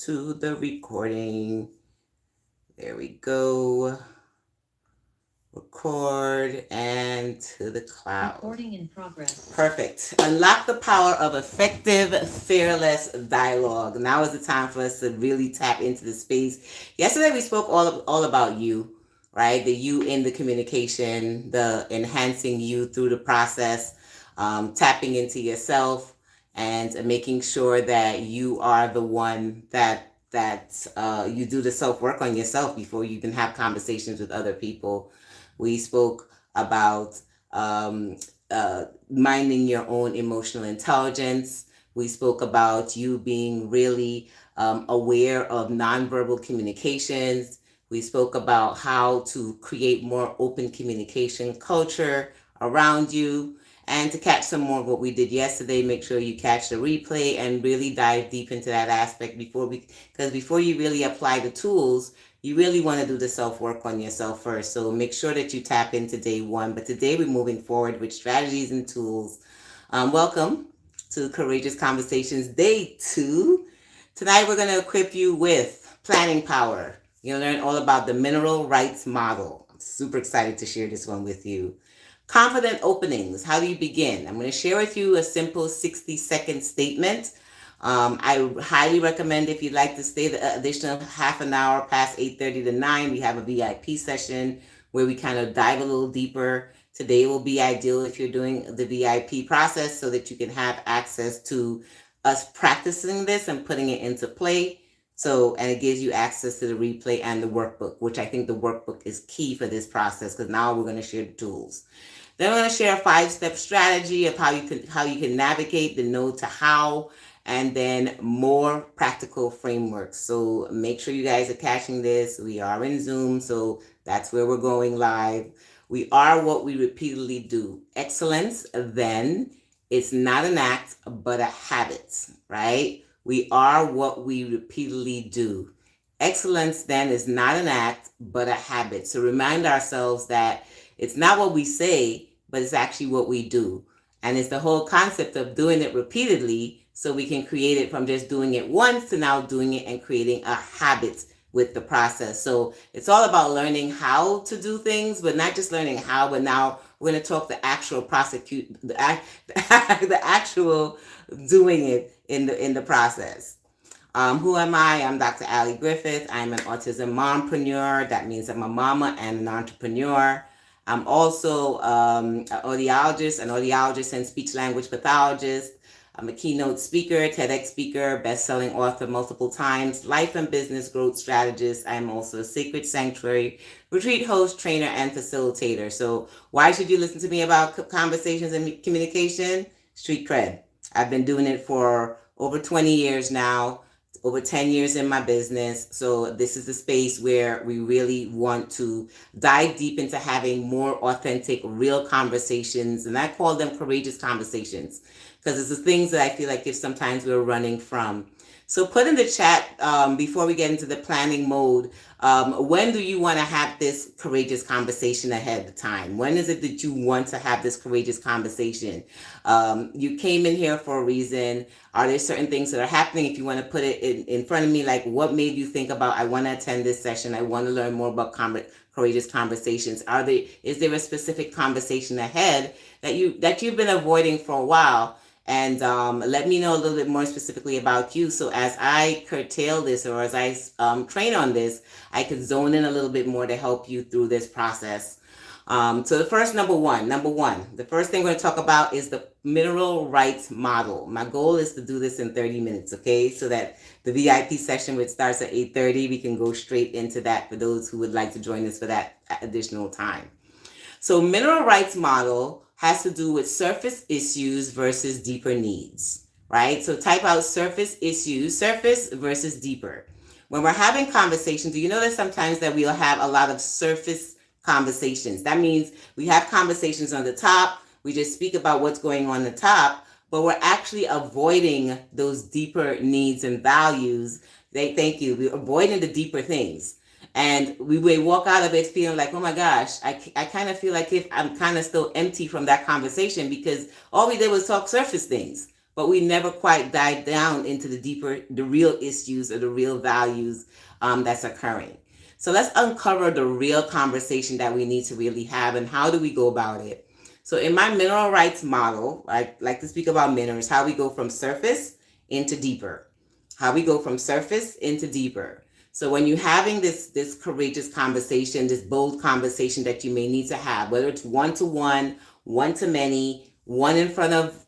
to the recording. There we go. Record and to the cloud. Recording in progress. Perfect. Unlock the power of effective, fearless dialogue. Now is the time for us to really tap into the space. Yesterday we spoke all about you, right? The you in the communication, the enhancing you through the process, tapping into yourself, and making sure that you are the one that you do the self work on yourself before you can have conversations with other people. We spoke about minding your own emotional intelligence. We spoke about you being really aware of nonverbal communications. We spoke about how to create more open communication culture around you. And to catch some more of what we did yesterday, make sure you catch the replay and really dive deep into that aspect because before you really apply the tools, you really want to do the self-work on yourself first. So make sure that you tap into day one. But today we're moving forward with strategies and tools. Welcome to Courageous Conversations Day 2. Tonight we're going to equip you with planning power. You'll learn all about the mineral rights model. I'm super excited to share this one with you. Confident openings. How do you begin? I'm going to share with you a simple 60-second statement. I highly recommend if you'd like to stay the additional half an hour past 8:30 to 9, we have a VIP session where we kind of dive a little deeper. Today will be ideal if you're doing the VIP process so that you can have access to us practicing this and putting it into play. And it gives you access to the replay and the workbook, which I think the workbook is key for this process because now we're going to share the tools. Then we're going to share a 5-step strategy of how you can navigate the no to how, and then more practical frameworks. So make sure you guys are catching this. We are in Zoom, so that's where we're going live. We are what we repeatedly do. Excellence, then, it's not an act, but a habit, right? We are what we repeatedly do. Excellence, then, is not an act, but a habit. So remind ourselves that it's not what we say, but it's actually what we do. And it's the whole concept of doing it repeatedly so we can create it from just doing it once to now doing it and creating a habit with the process. So it's all about learning how to do things, but not just learning how, but now we're going to talk the actual the actual doing it in the process. Who am I? I'm Dr. Griffith. I'm an autism mompreneur. That means I'm a mama and an entrepreneur. I'm also an audiologist and speech language pathologist. I'm a keynote speaker, TedX speaker, best-selling author multiple times, life and business growth strategist. I'm also a sacred sanctuary retreat host, trainer, and facilitator. So why should you listen to me about conversations and communication? Street cred. I've been doing it for over 20 years now, over 10 years in my business. So this is the space where we really want to dive deep into having more authentic, real conversations. And I call them courageous conversations because it's the things that I feel like if sometimes we're running from. So put in the chat before we get into the planning mode, when do you want to have this courageous conversation ahead of time? When is it that you want to have this courageous conversation? You came in here for a reason. Are there certain things that are happening? If you want to put it in front of me, like what made you think about, I want to attend this session. I want to learn more about courageous conversations. Is there a specific conversation ahead that you've been avoiding for a while? And let me know a little bit more specifically about you. So as I curtail this or as I train on this, I could zone in a little bit more to help you through this process. So the first number one, the first thing we're going to talk about is the mineral rights model. My goal is to do this in 30 minutes, okay? So that the VIP session, which starts at 8:30, we can go straight into that for those who would like to join us for that additional time. So mineral rights model has to do with surface issues versus deeper needs, right? So type out surface issues, surface versus deeper. When we're having conversations, do you notice sometimes that we'll have a lot of surface conversations? That means we have conversations on the top, we just speak about what's going on the top, but we're actually avoiding those deeper needs and values. Thank you. We're avoiding the deeper things. And we may walk out of it feeling like, oh my gosh, I kind of feel like if I'm kind of still empty from that conversation because all we did was talk surface things. but we never quite dive down into the real issues or the real values that's occurring. So let's uncover the real conversation that we need to really have, and how do we go about it. So in my mineral rights model, I like to speak about minerals, how we go from surface into deeper. How we go from surface into deeper. So when you're having this courageous conversation, this bold conversation that you may need to have, whether it's one-to-one, one-to-many, one in front of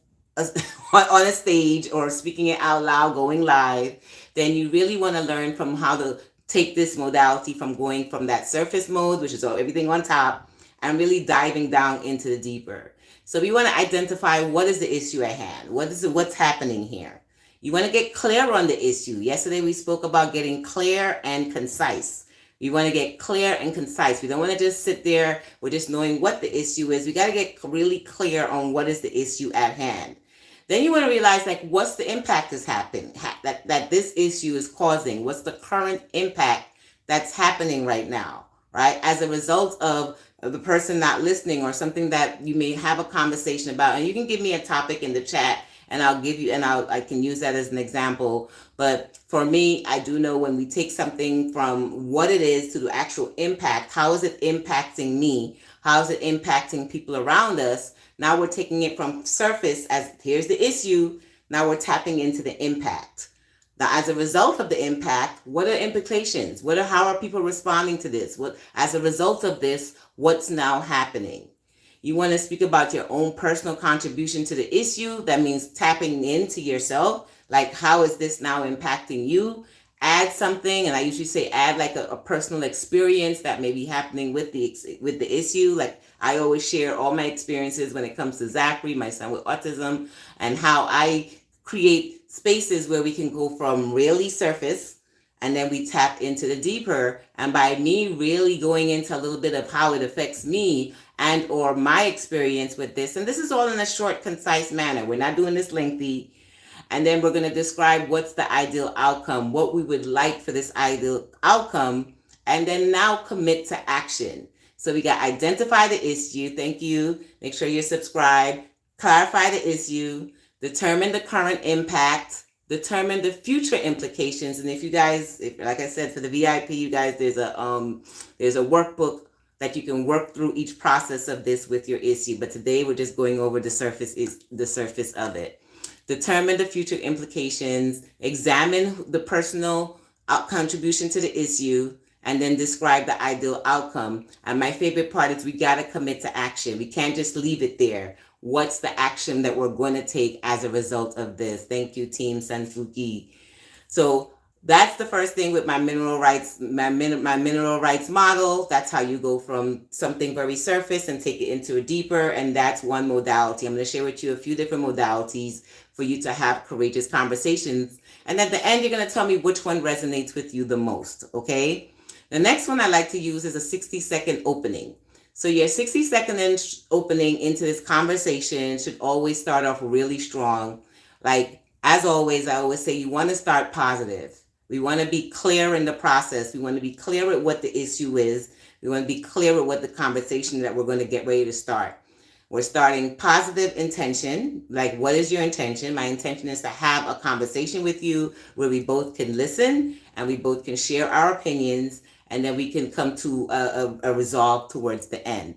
on a stage, or speaking it out loud, going live, then you really want to learn from how to take this modality from going from that surface mode, which is everything on top, and really diving down into the deeper. So we want to identify what is the issue at hand. What's happening here? You want to get clear on the issue. Yesterday we spoke about getting clear and concise. We want to get clear and concise. We don't want to just sit there with just knowing what the issue is. We got to get really clear on what is the issue at hand. Then you want to realize, like, what's the impact that's happening, that this issue is causing. What's the current impact that's happening right now, right? As a result of the person not listening, or something that you may have a conversation about. And you can give me a topic in the chat, and I'll give you, and I can use that as an example. But for me, I do know when we take something from what it is to the actual impact, how is it impacting me? How is it impacting people around us? Now we're taking it from surface as here's the issue. Now we're tapping into the impact. Now, as a result of the impact, what are implications? How are people responding to this? As a result of this, what's now happening? You want to speak about your own personal contribution to the issue. That means tapping into yourself. Like, how is this now impacting you? Add something, and I usually say add like a personal experience that may be happening with the issue. Like, I always share all my experiences when it comes to Zachary, my son with autism, and how I create spaces where we can go from really surface, and then we tap into the deeper. And by me really going into a little bit of how it affects me and or my experience with this, and this is all in a short, concise manner. We're not doing this lengthy. And then we're going to describe what's the ideal outcome, what we would like for this ideal outcome, and then now commit to action. So we got identify the issue. Thank you. Make sure you're subscribed. Clarify the issue. Determine the current impact. Determine the future implications. And if you guys, like I said, for the VIP, you guys, there's a workbook that you can work through each process of this with your issue. But today we're just going over the surface of it. Determine the future implications. Examine the personal contribution to the issue, and then describe the ideal outcome. And my favorite part is we got to commit to action. We can't just leave it there. What's the action that we're going to take as a result of this? Thank you, Team Sanfuki. So that's the first thing with my mineral rights, my mineral rights model. That's how you go from something very surface and take it into a deeper. And that's one modality. I'm going to share with you a few different modalities for you to have courageous conversations. And at the end, you're going to tell me which one resonates with you the most. Okay. The next one I like to use is a 60-second opening. So your 60-second opening into this conversation should always start off really strong. Like, as always, I always say you want to start positive. We want to be clear in the process. We want to be clear with what the issue is. We want to be clear with what the conversation that we're going to get ready to start. We're starting positive intention. Like, what is your intention? My intention is to have a conversation with you where we both can listen and we both can share our opinions, and then we can come to a resolve towards the end.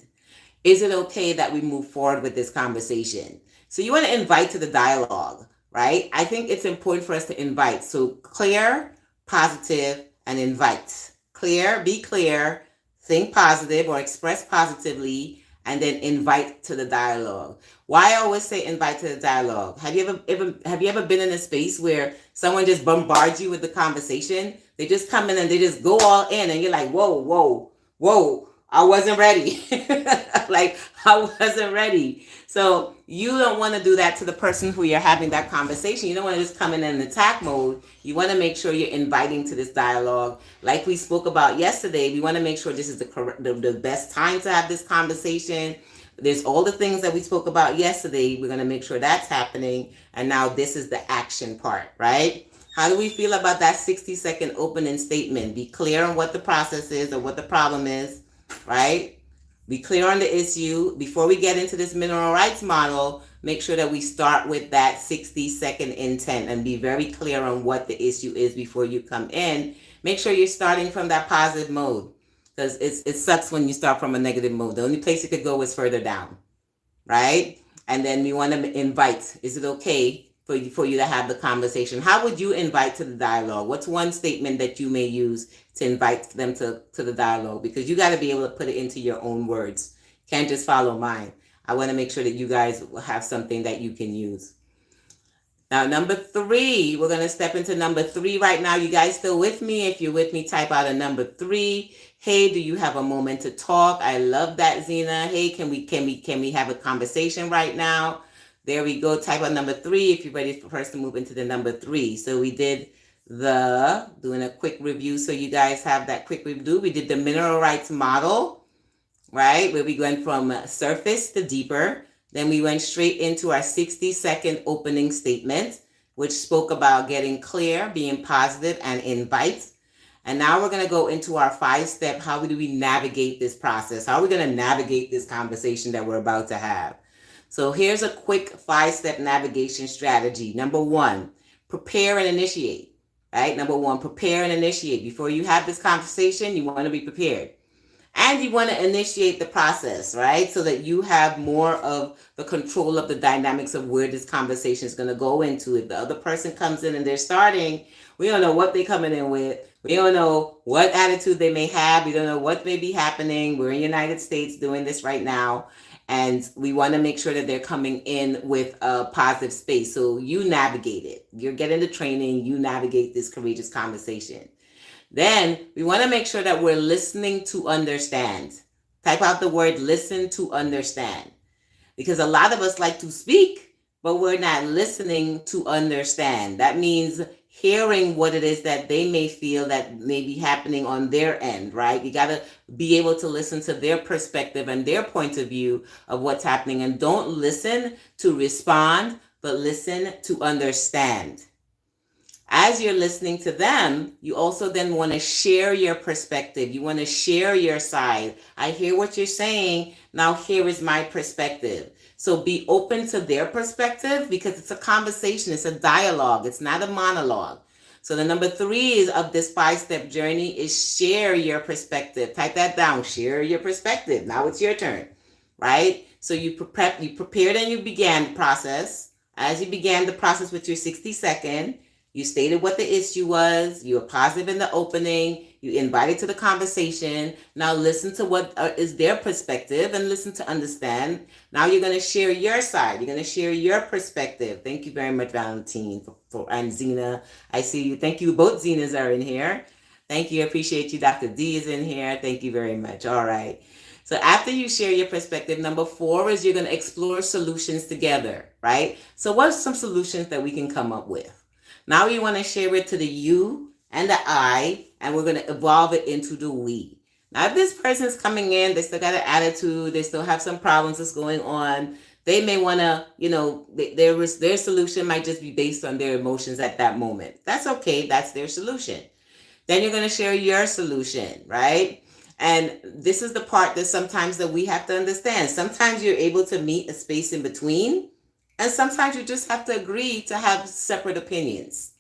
Is it okay that we move forward with this conversation? So you want to invite to the dialogue, right? I think it's important for us to invite. So clear, positive, and invite. Clear, be clear, think positive or express positively, and then invite to the dialogue. Why I always say invite to the dialogue? Have you ever been in a space where someone just bombards you with the conversation? They just come in and they just go all in, and you're like, whoa, I wasn't ready. Like, I wasn't ready. So you don't want to do that to the person who you're having that conversation. You don't want to just come in an attack mode. You want to make sure you're inviting to this dialogue. Like we spoke about yesterday, we want to make sure this is the best time to have this conversation. There's all the things that we spoke about yesterday. We're going to make sure that's happening. And now this is the action part, right? How do we feel about that 60-second opening statement? Be clear on what the process is or what the problem is, right? Be clear on the issue. Before we get into this mineral rights model, make sure that we start with that 60-second intent and be very clear on what the issue is before you come in. Make sure you're starting from that positive mode, because it sucks when you start from a negative mode. The only place you could go is further down, right? And then we want to invite. Is it okay for you to have the conversation? How would you invite to the dialogue? What's one statement that you may use to invite them to the dialogue? Because you got to be able to put it into your own words. Can't just follow mine. I want to make sure that you guys have something that you can use. Now, number 3, we're going to step into number 3 right now. You guys still with me? If you're with me, type out a number 3. Hey, do you have a moment to talk? I love that, Zena. Hey, can we have a conversation right now? There we go. Type out number 3 if you're ready for us to move into the number 3. So we did doing a quick review so you guys have that quick review. We did the mineral rights model, right? Where we went from surface to deeper. Then we went straight into our 60-second opening statement, which spoke about getting clear, being positive, and invite. And now we're going to go into our 5-step, how do we navigate this process? How are we going to navigate this conversation that we're about to have? So here's a quick 5-step navigation strategy. Number 1, prepare and initiate, right? Number 1, prepare and initiate. Before you have this conversation, you want to be prepared. And you want to initiate the process, right? So that you have more of the control of the dynamics of where this conversation is going to go into. If the other person comes in and they're starting, we don't know what they're coming in with. We don't know what attitude they may have. We don't know what may be happening. We're in the United States doing this right now. And we want to make sure that they're coming in with a positive space. So you navigate it. You're getting the training. You navigate this courageous conversation. Then we want to make sure that we're listening to understand. Type out the word listen to understand. Because a lot of us like to speak, but we're not listening to understand. That means hearing what it is that they may feel that may be happening on their end, right? You got to be able to listen to their perspective and their point of view of what's happening. And don't listen to respond, but listen to understand. As you're listening to them, you also then want to share your perspective. You want to share your side. I hear what you're saying. Now here is my perspective. So be open to their perspective, because it's a conversation. It's a dialogue. It's not a monologue. So the number 3 is of this 5-step journey is share your perspective. Type that down. Share your perspective. Now it's your turn, right? So you prepared and you began the process. As you began the process with your 60-second, you stated what the issue was. You were positive in the opening. You invited to the conversation. Now listen to what is their perspective and listen to understand. Now you're going to share your side. You're going to share your perspective. Thank you very much, Valentine, and Zena. I see you. Thank you. Both Zenas are in here. Thank you. I appreciate you. Dr. D is in here. Thank you very much. All right. So after you share your perspective, number 4 is you're going to explore solutions together, right? So what's some solutions that we can come up with? Now we want to share it to the you and the I, and we're going to evolve it into the we. Now, if this person's coming in, they still got an attitude, they still have some problems that's going on, they may want to, their solution might just be based on their emotions at that moment. That's okay. That's their solution. Then you're going to share your solution, right? And this is the part that sometimes that we have to understand. Sometimes you're able to meet a space in between. And sometimes you just have to agree to have separate opinions.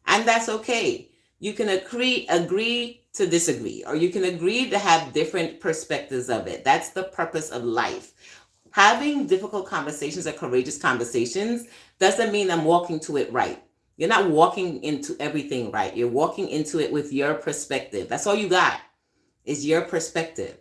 And that's okay. You can agree to disagree, or you can agree to have different perspectives of it. That's the purpose of life. Having difficult conversations or courageous conversations doesn't mean I'm walking to it right. You're not walking into everything right. You're walking into it with your perspective. That's all you got is your perspective.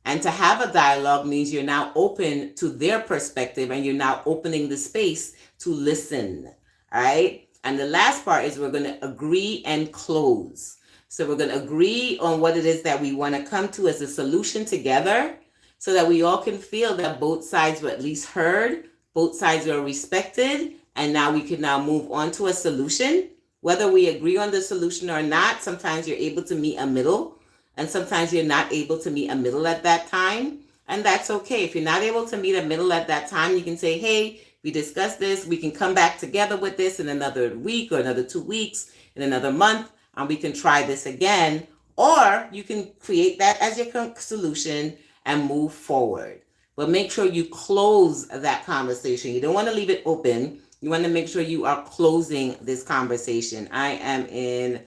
And to have a dialogue means you're now open to their perspective and you're now opening the space to listen, all right? And the last part is we're going to agree and close. So we're going to agree on what it is that we want to come to as a solution together so that we all can feel that both sides were at least heard, both sides were respected, and now we can now move on to a solution. Whether we agree on the solution or not, sometimes you're able to meet a middle. And sometimes you're not able to meet a middle at that time. And that's okay. If you're not able to meet a middle at that time, you can say, hey, we discussed this. We can come back together with this in another week or another 2 weeks, in another month, and we can try this again. Or you can create that as your solution and move forward. but make sure you close that conversation. You don't want to leave it open. You want to make sure you are closing this conversation. I am in,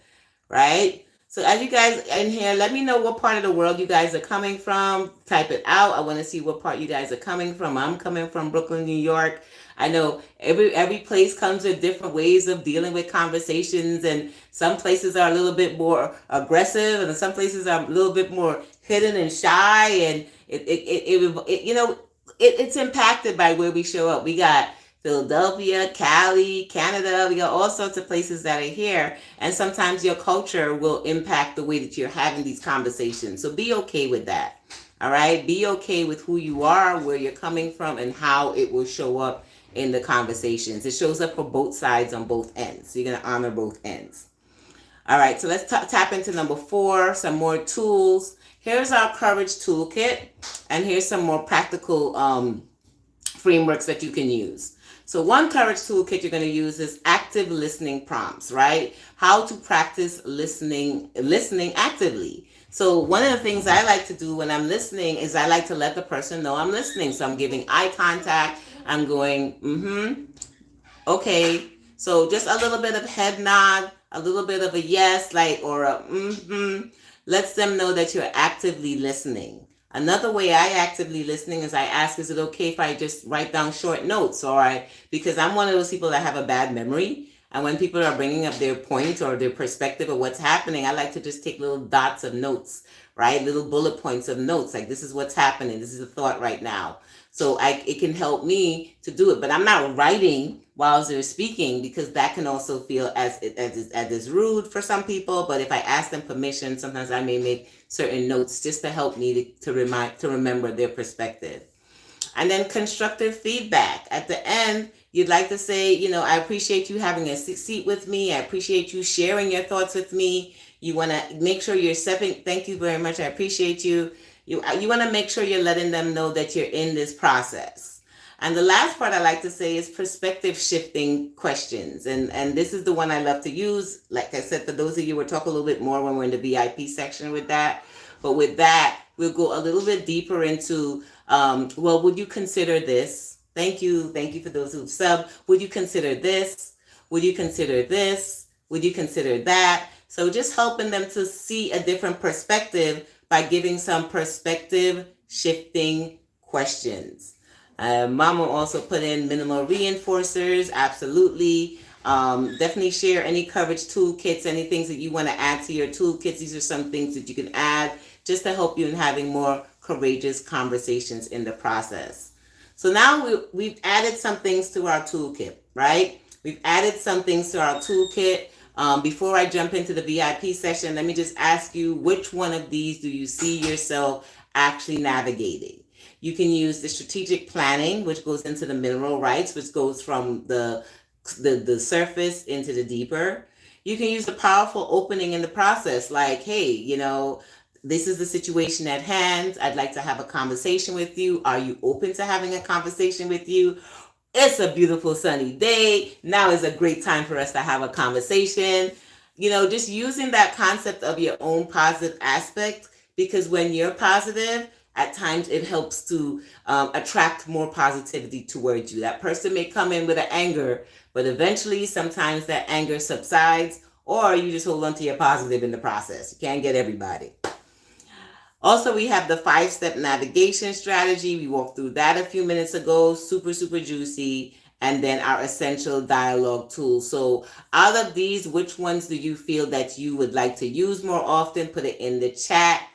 right? So as you guys in here, let me know what part of the world you guys are coming from. Type it out. I want to see what part you guys are coming from. I'm coming from Brooklyn, New York. I know every place comes with different ways of dealing with conversations, and some places are a little bit more aggressive, and some places are a little bit more hidden and shy, and it's impacted by where we show up. We got Philadelphia, Cali, Canada. We got all sorts of places that are here. And sometimes your culture will impact the way that you're having these conversations. So be okay with that. All right? Be okay with who you are, where you're coming from, and how it will show up in the conversations. It shows up for both sides on both ends. So you're going to honor both ends. All right, so let's tap into number 4, some more tools. Here's our courage toolkit, and here's some more practical frameworks that you can use. So one courage toolkit you're going to use is active listening prompts, right? How to practice listening actively. So one of the things I like to do when I'm listening is I like to let the person know I'm listening. So I'm giving eye contact. I'm going, okay. So just a little bit of head nod, a little bit of a yes, like, or a lets them know that you're actively listening. Another way I actively listening is I ask, is it okay if I just write down short notes? Because I'm one of those people that have a bad memory. And when people are bringing up their point or their perspective of what's happening, I like to just take little dots of notes, right? Little bullet points of notes, like this is what's happening. This is a thought right now. So it can help me to do it. But I'm not writing while they're speaking, because that can also feel as rude for some people. But if I ask them permission, sometimes I may make certain notes just to help me to remember their perspective. And then constructive feedback. At the end, you'd like to say, I appreciate you having a seat with me. I appreciate you sharing your thoughts with me. You want to make sure you're stepping. Thank you very much. I appreciate you. You want to make sure you're letting them know that you're in this process. And the last part I like to say is perspective shifting questions. And this is the one I love to use. Like I said, for those of you, we'll talk a little bit more when we're in the VIP section with that. But with that, we'll go a little bit deeper into, well, would you consider this? Thank you. Thank you for those who've subbed. Would you consider this? Would you consider this? Would you consider that? So just helping them to see a different perspective by giving some perspective shifting questions. Mama also put in minimal reinforcers. Absolutely. Definitely share any coverage toolkits, any things that you want to add to your toolkits. These are some things that you can add just to help you in having more courageous conversations in the process. So now we've added some things to our toolkit, right? We've added some things to our toolkit. Before I jump into the VIP session, let me just ask you, which one of these do you see yourself actually navigating? You can use the strategic planning, which goes into the mineral rights, which goes from the surface into the deeper. You can use the powerful opening in the process, like, hey, this is the situation at hand. I'd like to have a conversation with you. Are you open to having a conversation with you? It's a beautiful sunny day. Now is a great time for us to have a conversation. Just using that concept of your own positive aspect, because when you're positive, at times it helps to attract more positivity towards you. That person may come in with an anger, but eventually sometimes that anger subsides, or you just hold on to your positive in the process. You can't get everybody. Also, we have the 5-step navigation strategy. We walked through that a few minutes ago. Super, super juicy. And then our essential dialogue tools. So out of these, which ones do you feel that you would like to use more often? Put it in the chat.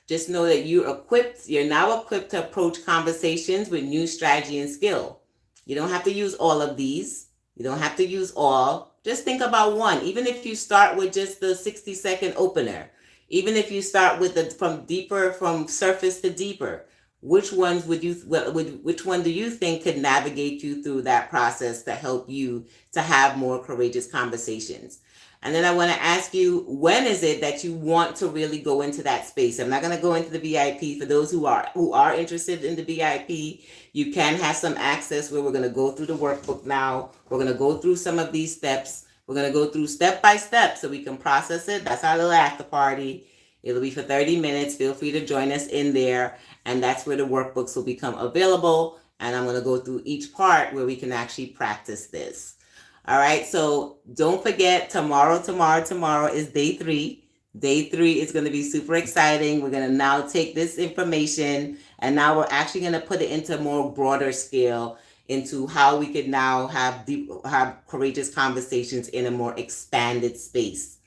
Just know that you're now equipped to approach conversations with new strategy and skill. You don't have to use all of these. You don't have to use all. Just think about one. Even if you start with just the 60-second opener, even if you start with from surface to deeper, which one do you think could navigate you through that process to help you to have more courageous conversations? And then I want to ask you, when is it that you want to really go into that space? I'm not going to go into the VIP. For those who are interested in the VIP, you can have some access where we're going to go through the workbook now. We're going to go through some of these steps. We're going to go through step by step so we can process it. That's our little after party. It'll be for 30 minutes. Feel free to join us in there. And that's where the workbooks will become available. And I'm going to go through each part where we can actually practice this. All right. So don't forget, tomorrow is day 3. Day 3 is going to be super exciting. We're going to now take this information and now we're actually going to put it into a more broader scale, into how we could now have courageous conversations in a more expanded space.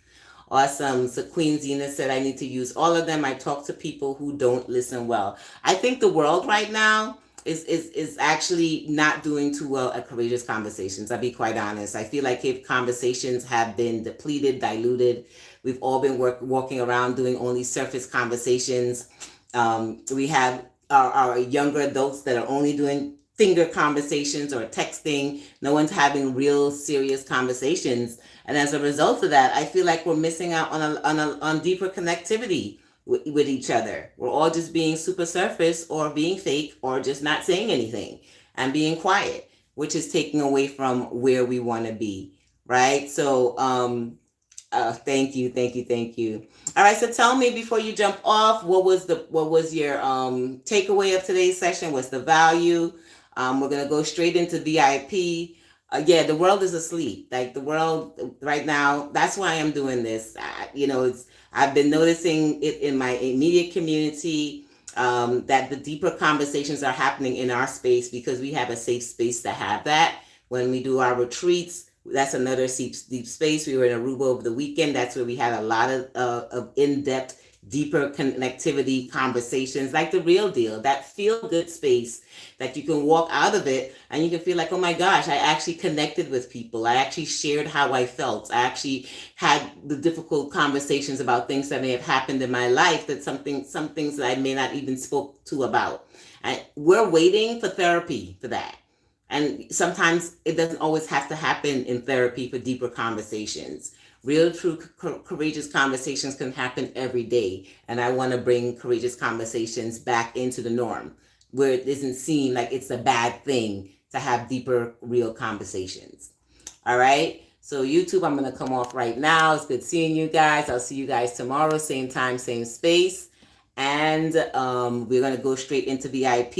Awesome. So Queen Zena said, I need to use all of them. I talk to people who don't listen well. I think the world right now is actually not doing too well at courageous conversations. I'll be quite honest. I feel like if conversations have been depleted, diluted, we've all been walking around doing only surface conversations. We have our younger adults that are only doing finger conversations or texting. No one's having real serious conversations. And as a result of that, I feel like we're missing out on deeper connectivity with each other. We're all just being super surface or being fake or just not saying anything and being quiet, which is taking away from where we want to be, right? So thank you. All right, so tell me before you jump off, what was your takeaway of today's session? What's the value? We're gonna go straight into VIP. Yeah, the world is asleep. Like the world right now. That's why I'm doing this. I've been noticing it in my immediate community, that the deeper conversations are happening in our space because we have a safe space to have that. When we do our retreats, that's another deep space. We were in Aruba over the weekend. That's where we had a lot of in-depth, deeper connectivity conversations, like the real deal, that feel-good space that you can walk out of it and you can feel like, oh my gosh, I actually connected with people. I actually shared how I felt. I actually had the difficult conversations about things that may have happened in my life, that some things that I may not even spoke to about. And we're waiting for therapy for that. And sometimes it doesn't always have to happen in therapy for deeper conversations. Real, true, courageous conversations can happen every day. And I want to bring courageous conversations back into the norm, where it doesn't seem like it's a bad thing to have deeper, real conversations. All right? So YouTube, I'm going to come off right now. It's good seeing you guys. I'll see you guys tomorrow, same time, same space. And we're going to go straight into VIP.